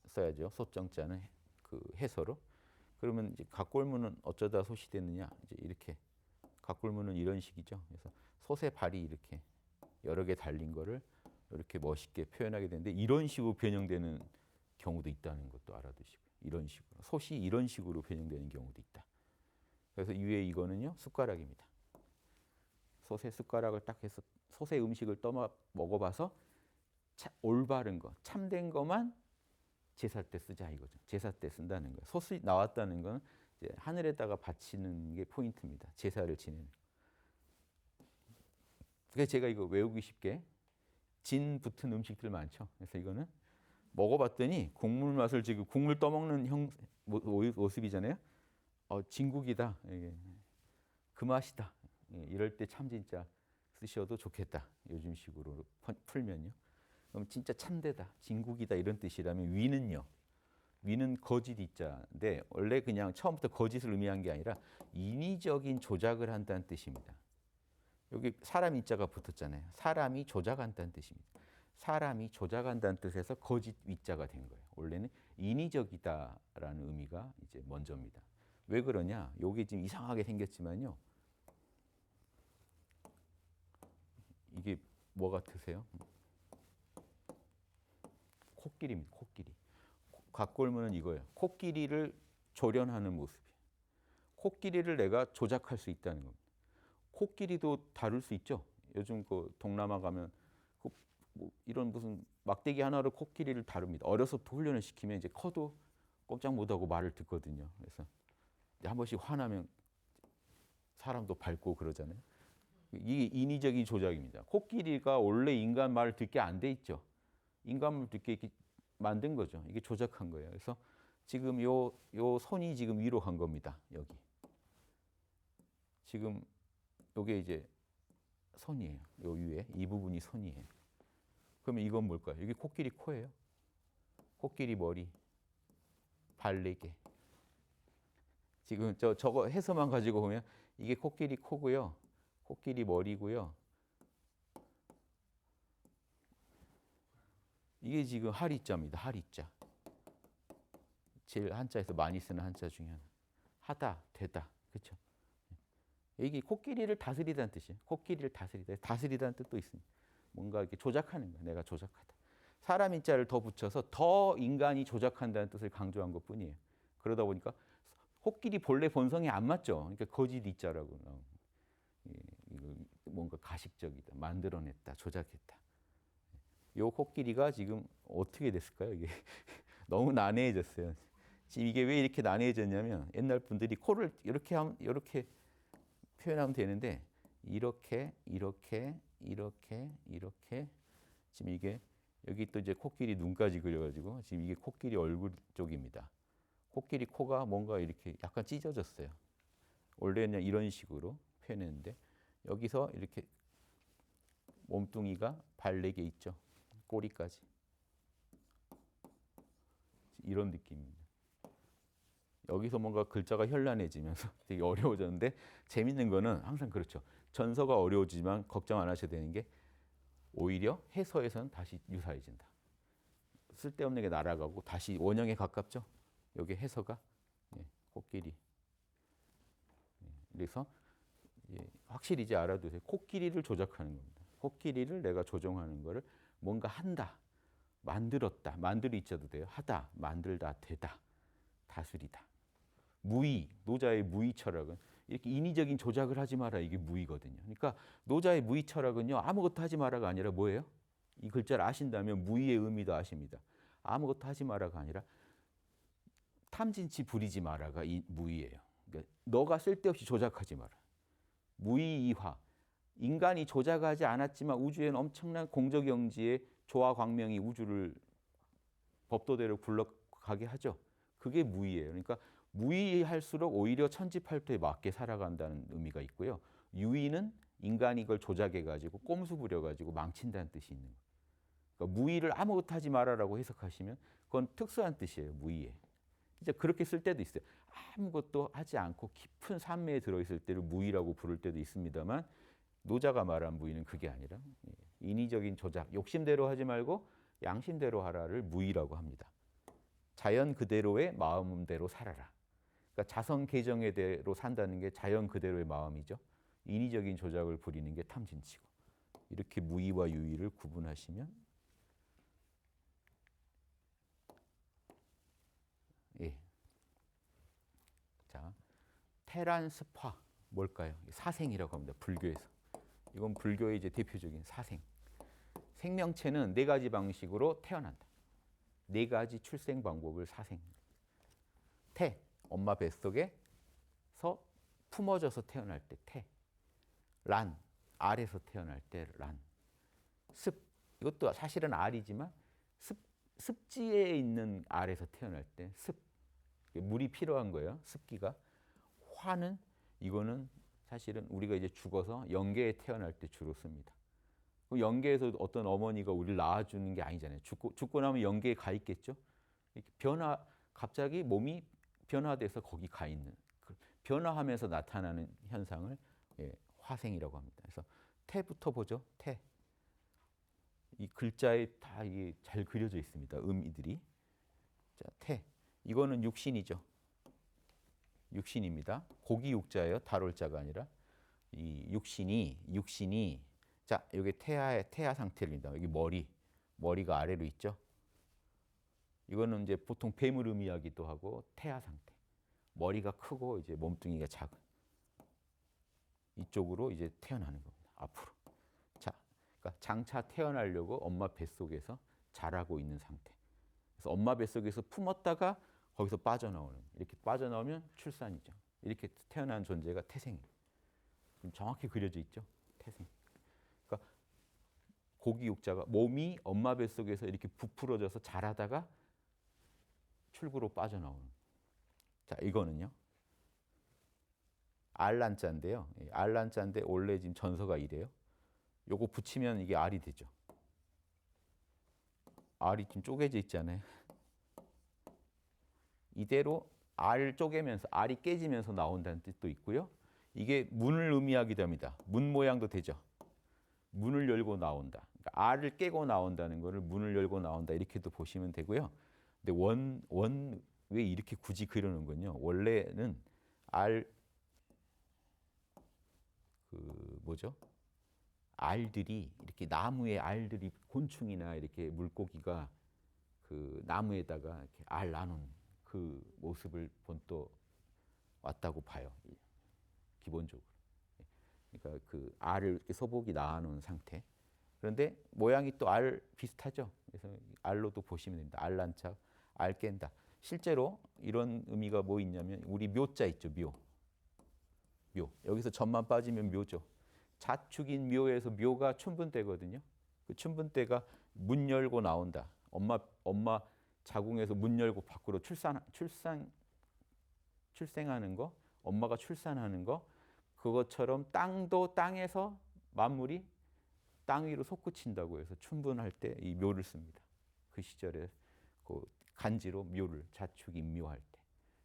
Speaker 1: 써야죠. 솥정자는 그 해서로. 그러면 이제 각골문은 어쩌다 솥이 됐느냐? 이제 이렇게 각골문은 이런 식이죠. 그래서 솥의 발이 이렇게 여러 개 달린 거를 이렇게 멋있게 표현하게 되는데 이런 식으로 변형되는 경우도 있다는 것도 알아두시고 이런 식으로 솥이 이런 식으로 변형되는 경우도 있다. 그래서 위에 이거는요 숟가락입니다. 솥에 숟가락을 딱 해서 솥의 음식을 떠 먹어봐서 올바른 거, 참된 것만 제사 때 쓰자 이거죠. 제사 때 쓴다는 거예요. 솥이 나왔다는 건 이제 하늘에다가 바치는 게 포인트입니다. 제사를 지내는. 그래서 제가 이거 외우기 쉽게 진 붙은 음식들 많죠. 그래서 이거는 먹어봤더니 국물 맛을 지금 국물 떠먹는 모습이잖아요. 진국이다. 이게 그 맛이다. 이럴 때 참 진짜 쓰셔도 좋겠다. 요즘 식으로 풀면요. 그럼 진짜 참되다, 진국이다 이런 뜻이라면 위는요. 위는 거짓 이자인데 원래 그냥 처음부터 거짓을 의미한 게 아니라 인위적인 조작을 한다는 뜻입니다. 여기 사람 이자가 붙었잖아요. 사람이 조작한다는 뜻입니다. 사람이 조작한다는 뜻에서 거짓 위자가 된 거예요. 원래는 인위적이다라는 의미가 이제 먼저입니다. 왜 그러냐? 요게 지금 이상하게 생겼지만요. 이게 뭐 같으세요? 코끼리입니다. 코끼리. 각골문은 이거예요. 코끼리를 조련하는 모습이에요. 코끼리를 내가 조작할 수 있다는 겁니다. 코끼리도 다룰 수 있죠. 요즘 그 동남아 가면 뭐 이런 무슨 막대기 하나로 코끼리를 다룹니다. 어려서부터 훈련을 시키면 이제 커도 꼼짝 못하고 말을 듣거든요. 그래서 한 번씩 화나면 사람도 밟고 그러잖아요. 이게 인위적인 조작입니다. 코끼리가 원래 인간 말을 듣게 안 돼 있죠. 인간 말을 듣게 이렇게 만든 거죠. 이게 조작한 거예요. 그래서 지금 요 손이 지금 위로 간 겁니다. 여기. 지금 요게 이제 손이에요. 요 위에 이 부분이 손이에요. 그러면 이건 뭘까요? 이게 코끼리 코예요. 코끼리 머리, 발 4개. 지금 저거 해서만 가지고 보면 이게 코끼리 코고요. 코끼리 머리고요. 이게 지금 하리자입니다. 하리자. 제일 한자에서 많이 쓰는 한자 중에 하나. 하다, 되다. 그렇죠? 이게 코끼리를 다스리다는 뜻이에요. 코끼리를 다스리다. 다스리다는 뜻도 있습니다. 뭔가 이렇게 조작하는 거야. 내가 조작하다. 사람 인자를 더 붙여서 더 인간이 조작한다는 뜻을 강조한 것뿐이에요. 그러다 보니까 코끼리 본래 본성이 안 맞죠. 그러니까 거짓 이자라고 나온. 이거 뭔가 가식적이다. 만들어냈다. 조작했다. 요 코끼리가 지금 어떻게 됐을까요? 이게 너무 난해해졌어요. 지금 이게 왜 이렇게 난해해졌냐면 옛날 분들이 코를 이렇게 표현하면 되는데 이렇게 지금 이게 여기 또 이제 코끼리 눈까지 그려가지고 지금 이게 코끼리 얼굴 쪽입니다. 코끼리 코가 뭔가 이렇게 약간 찢어졌어요. 원래는 이런 식으로 표현했는데 여기서 이렇게 몸뚱이가 발 4개 있죠. 꼬리까지. 이런 느낌입니다. 여기서 뭔가 글자가 현란해지면서 되게 어려워졌는데 재밌는 거는 항상 그렇죠. 전서가 어려워지지만 걱정 안 하셔도 되는 게 오히려 해서에서는 다시 유사해진다. 쓸데없는 게 날아가고 다시 원형에 가깝죠. 여기 해서가 코끼리. 그래서 확실히 이제 알아두세요. 코끼리를 조작하는 겁니다. 코끼리를 내가 조종하는 거를 뭔가 한다. 만들었다. 만들이 있어도 돼요. 하다, 만들다, 되다, 다스리다. 무의, 노자의 무의 철학은 이렇게 인위적인 조작을 하지 마라. 이게 무의거든요. 그러니까 노자의 무의 철학은요. 아무것도 하지 마라가 아니라 뭐예요? 이 글자를 아신다면 무의의 의미도 아십니다. 아무것도 하지 마라가 아니라 탐진치 부리지 마라가 이 무의예요. 그러니까 너가 쓸데없이 조작하지 마라. 무의이화. 인간이 조작하지 않았지만 우주에는 엄청난 공적영지의 조화 광명이 우주를 법도대로 굴러가게 하죠. 그게 무의예요. 그러니까 무의할수록 오히려 천지팔도에 맞게 살아간다는 의미가 있고요. 유의는 인간이 이걸 조작해가지고 꼼수 부려가지고 망친다는 뜻이 있는 거예요. 그러니까 무의를 아무것도 하지 마라라고 해석하시면 그건 특수한 뜻이에요. 무의에. 이제 그렇게 쓸 때도 있어요. 아무것도 하지 않고 깊은 산매에 들어있을 때를 무의라고 부를 때도 있습니다만 노자가 말한 무의는 그게 아니라 인위적인 조작, 욕심대로 하지 말고 양심대로 하라를 무의라고 합니다. 자연 그대로의 마음대로 살아라. 그러니까 자성 개정의대로 산다는 게 자연 그대로의 마음이죠. 인위적인 조작을 부리는 게 탐진치고. 이렇게 무의와 유의를 구분하시면 예. 자, 테란스파 뭘까요? 사생이라고 합니다. 불교에서. 이건 불교의 이제 대표적인 사생. 생명체는 네 가지 방식으로 태어난다. 네 가지 출생 방법을 사생. 태, 엄마 뱃속에서 품어져서 태어날 때 태. 란, 알에서 태어날 때 란. 습, 이것도 사실은 알이지만 습지에 있는 알에서 태어날 때 습. 물이 필요한 거예요. 습기가. 화는 이거는 사실은 우리가 이제 죽어서 영계에 태어날 때 주로 씁니다. 영계에서 어떤 어머니가 우리를 낳아주는 게 아니잖아요. 죽고 나면 영계에 가 있겠죠. 갑자기 몸이 변화돼서 거기 가 있는, 변화하면서 나타나는 현상을 화생이라고 합니다. 그래서 태부터 보죠. 태. 이 글자에 다 이게 잘 그려져 있습니다. 의미들이. 자, 태. 이거는 육신이죠. 육신입니다. 고기 육자예요. 다룰 자가 아니라. 이 육신이 자, 여기 태아 상태입니다. 여기 머리가 아래로 있죠. 이거는 이제 보통 뱀을 의미하기도 하고 태아 상태. 머리가 크고 이제 몸뚱이가 작은. 이쪽으로 이제 태어나는 겁니다. 앞으로. 자, 그러니까 장차 태어나려고 엄마 뱃속에서 자라고 있는 상태. 그래서 엄마 뱃속에서 품었다가 거기서 빠져나오는. 이렇게 빠져나오면 출산이죠. 이렇게 태어난 존재가 태생이에요. 지금 정확히 그려져 있죠. 태생. 그러니까 고기 육자가 몸이 엄마 뱃속에서 이렇게 부풀어져서 자라다가 출구로 빠져나오는. 자, 이거는요. 알란자인데요. 알란자인데 원래 지금 전서가 이래요. 요거 붙이면 이게 알이 되죠. 알이 지금 쪼개져 있잖아요. 이대로 알 쪼개면서 알이 깨지면서 나온다는 뜻도 있고요. 이게 문을 의미하기도 합니다. 문 모양도 되죠. 문을 열고 나온다. 그러니까 알을 깨고 나온다는 것을 문을 열고 나온다 이렇게도 보시면 되고요. 근데 왜 이렇게 굳이 그려놓은군요. 원래는 알들이 이렇게 나무에 알들이 곤충이나 이렇게 물고기가 그 나무에다가 이렇게 알 나눈 그 모습을 본떠 왔다고 봐요. 기본적으로. 그러니까 그 알을 이렇게 소복이 낳아놓은 상태. 그런데 모양이 또 알 비슷하죠. 그래서 알로도 보시면 됩니다. 알란자, 알 깬다. 실제로 이런 의미가 뭐 있냐면 우리 묘자 있죠. 묘. 여기서 점만 빠지면 묘죠. 자축인 묘에서 묘가 춘분대거든요. 그 춘분대가 문 열고 나온다. 엄마 자궁에서 문 열고 밖으로 출생하는 거, 엄마가 출산하는 거, 그것처럼 땅도 땅에서 만물이 땅 위로 솟구친다고 해서 춘분할 때 이 묘를 씁니다. 그 시절에 그 간지로 묘를 자축인 묘할 때.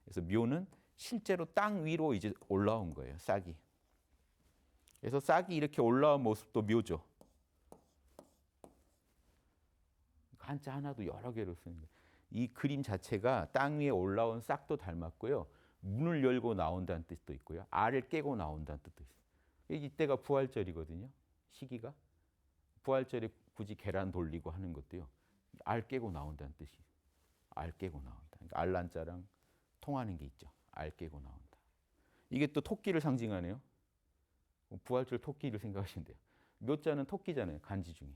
Speaker 1: 그래서 묘는 실제로 땅 위로 이제 올라온 거예요. 싹이. 그래서 싹이 이렇게 올라온 모습도 묘죠. 한자 하나도 여러 개로 쓰는 거예요. 이 그림 자체가 땅 위에 올라온 싹도 닮았고요. 문을 열고 나온다는 뜻도 있고요. 알을 깨고 나온다는 뜻도 있어요. 이때가 부활절이거든요. 시기가. 부활절에 굳이 계란 돌리고 하는 것도요. 알 깨고 나온다는 뜻이. 알 깨고 나온다. 그러니까 알란자랑 통하는 게 있죠. 알 깨고 나온다. 이게 또 토끼를 상징하네요. 부활절 토끼를 생각하시면 돼요. 묘자는 토끼잖아요. 간지 중에.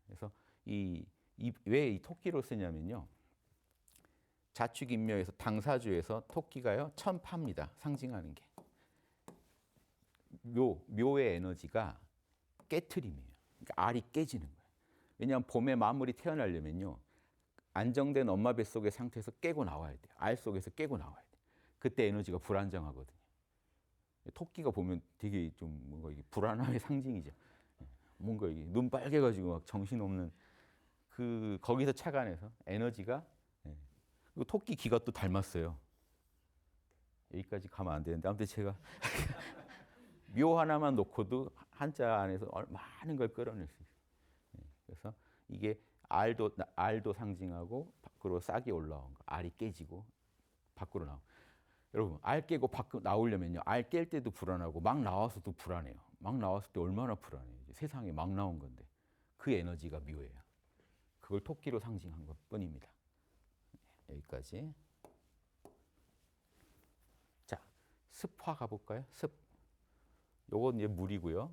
Speaker 1: 그래서 왜 이 토끼로 쓰냐면요. 자축인묘에서 당사주에서 토끼가요 천파입니다. 상징하는 게. 묘의 에너지가 깨트림이에요. 그러니까 알이 깨지는 거예요. 왜냐하면 봄에 마무리 태어나려면요. 안정된 엄마 뱃속의 상태에서 깨고 나와야 돼요. 알 속에서 깨고 나와야 돼요. 그때 에너지가 불안정하거든요. 토끼가 보면 되게 좀 뭔가 이게 불안함의 상징이죠. 뭔가 이게 눈 빨개가지고 막 정신없는 거기서 착안해서 에너지가. 그리고 토끼 귀가 또 닮았어요. 여기까지 가면 안 되는데 아무튼 제가 묘 하나만 놓고도 한자 안에서 많은 걸 끌어낼 수 있어요. 그래서 이게 알도 상징하고 밖으로 싹이 올라온 거. 알이 깨지고 밖으로 나오고. 여러분 알 깨고 밖으로 나오려면요. 알 깰 때도 불안하고 막 나와서도 불안해요. 막 나왔을 때 얼마나 불안해요. 세상에 막 나온 건데 그 에너지가 묘예요. 그걸 토끼로 상징한 것뿐입니다. 여기까지. 자, 습화 가볼까요? 습. 요건 이제 물이고요.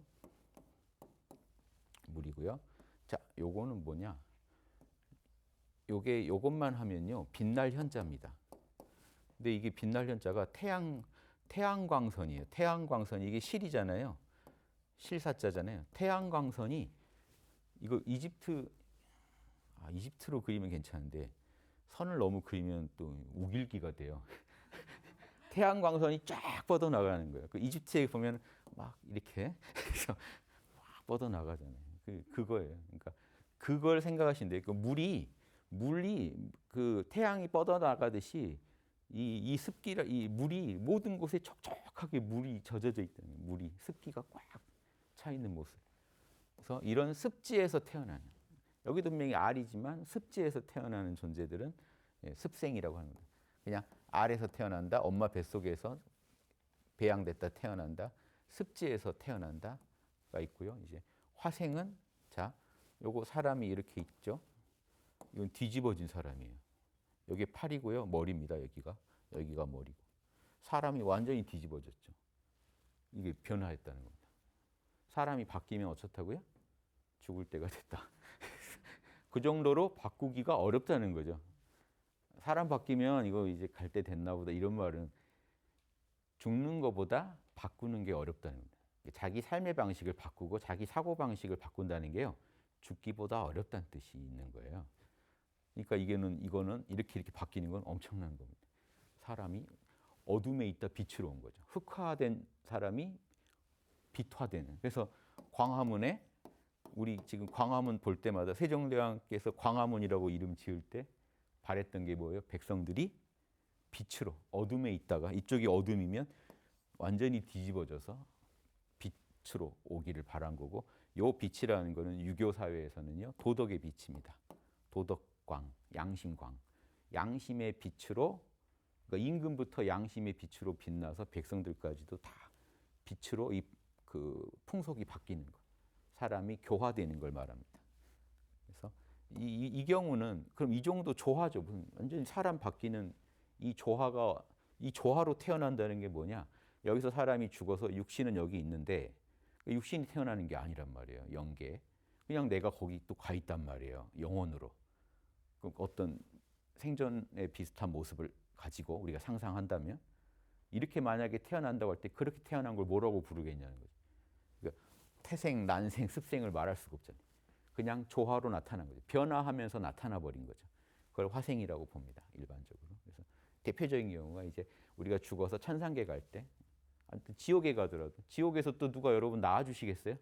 Speaker 1: 물이고요. 자, 요거는 뭐냐? 요것만 하면요. 빛날 현자입니다. 근데 이게 빛날 현자가 태양광선이에요. 태양광선이 이게 실이잖아요. 실사자잖아요. 태양광선이 이거 이집트로 그리면 괜찮은데 선을 너무 그리면 또 우길기가 돼요. 태양광선이 쫙 뻗어 나가는 거예요. 그 이집트에 보면 막 이렇게 막 뻗어 나가잖아요. 그거예요. 그러니까 그걸 생각하시면 돼요. 그 물이 그 태양이 뻗어 나가듯이 이 습기라 이 물이 모든 곳에 촉촉하게 물이 젖어져 있다는 거예요. 물이 습기가 꽉 차 있는 모습. 그래서 이런 습지에서 태어나는 여기도 분명히 알이지만 습지에서 태어나는 존재들은 습생이라고 하는 거예요. 그냥 알에서 태어난다. 엄마 뱃속에서 배양됐다 태어난다. 습지에서 태어난다가 있고요. 이제 화생은 자, 요거 사람이 이렇게 있죠. 이건 뒤집어진 사람이에요. 여기 팔이고요. 머리입니다. 여기가 머리고. 사람이 완전히 뒤집어졌죠. 이게 변화했다는 겁니다. 사람이 바뀌면 어떻다고요? 죽을 때가 됐다. 그 정도로 바꾸기가 어렵다는 거죠. 사람 바뀌면 이거 이제 갈 때 됐나 보다 이런 말은 죽는 것보다 바꾸는 게 어렵다는 겁니다. 자기 삶의 방식을 바꾸고 자기 사고 방식을 바꾼다는 게요. 죽기보다 어렵다는 뜻이 있는 거예요. 그러니까 이거는 이렇게 바뀌는 건 엄청난 겁니다. 사람이 어둠에 있다 빛으로 온 거죠. 흑화된 사람이 빛화되는. 그래서 광화문에 우리 지금 광화문 볼 때마다 세종대왕께서 광화문이라고 이름 지을 때 바랬던 게 뭐예요? 백성들이 빛으로 어둠에 있다가 이쪽이 어둠이면 완전히 뒤집어져서 빛으로 오기를 바란 거고 요 빛이라는 거는 유교 사회에서는요 도덕의 빛입니다. 도덕광, 양심광, 양심의 빛으로 그러니까 임금부터 양심의 빛으로 빛나서 백성들까지도 다 빛으로 그 풍속이 바뀌는 것, 사람이 교화되는 걸 말합니다. 그래서 이 경우는 그럼 이 정도 조화죠. 완전히 사람 바뀌는 이 조화로 태어난다는 게 뭐냐? 여기서 사람이 죽어서 육신은 여기 있는데 육신이 태어나는 게 아니란 말이에요. 영계. 그냥 내가 거기 또 가 있단 말이에요. 영혼으로. 어떤 생전에 비슷한 모습을 가지고 우리가 상상한다면 이렇게 만약에 태어난다고 할 때 그렇게 태어난 걸 뭐라고 부르겠냐는 거죠. 그러니까 태생, 난생, 습생을 말할 수가 없잖아요. 그냥 조화로 나타난 거죠. 변화하면서 나타나 버린 거죠. 그걸 화생이라고 봅니다. 일반적으로. 그래서 대표적인 경우가 이제 우리가 죽어서 천상계 갈 때, 아무튼 지옥에 가더라도 지옥에서 또 누가 여러분 낳아주시겠어요?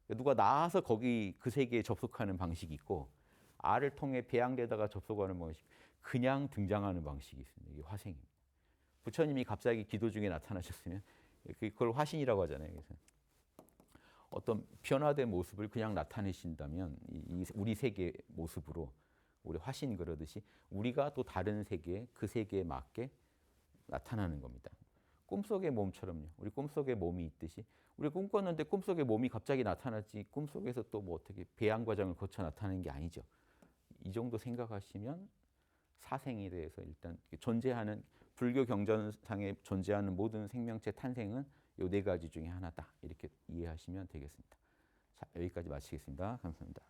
Speaker 1: 누가 낳아서 거기 그 세계에 접속하는 방식이 있고 알을 통해 배양되다가 접속하는 방식, 그냥 등장하는 방식이 있습니다. 이게 화생입니다. 부처님이 갑자기 기도 중에 나타나셨으면 그걸 화신이라고 하잖아요. 그래서 어떤 변화된 모습을 그냥 나타내신다면 우리 세계의 모습으로 우리 화신 그러듯이 우리가 또 다른 세계, 그 세계에 맞게 나타나는 겁니다. 꿈속의 몸처럼요. 우리 꿈속에 몸이 있듯이 우리 꿈꿨는데 꿈속에 몸이 갑자기 나타났지 꿈속에서 또 뭐 어떻게 배양 과정을 거쳐 나타나는 게 아니죠. 이 정도 생각하시면 사생에 대해서 일단 존재하는 불교 경전상에 존재하는 모든 생명체 탄생은 요 네 가지 중에 하나다. 이렇게 이해하시면 되겠습니다. 자, 여기까지 마치겠습니다. 감사합니다.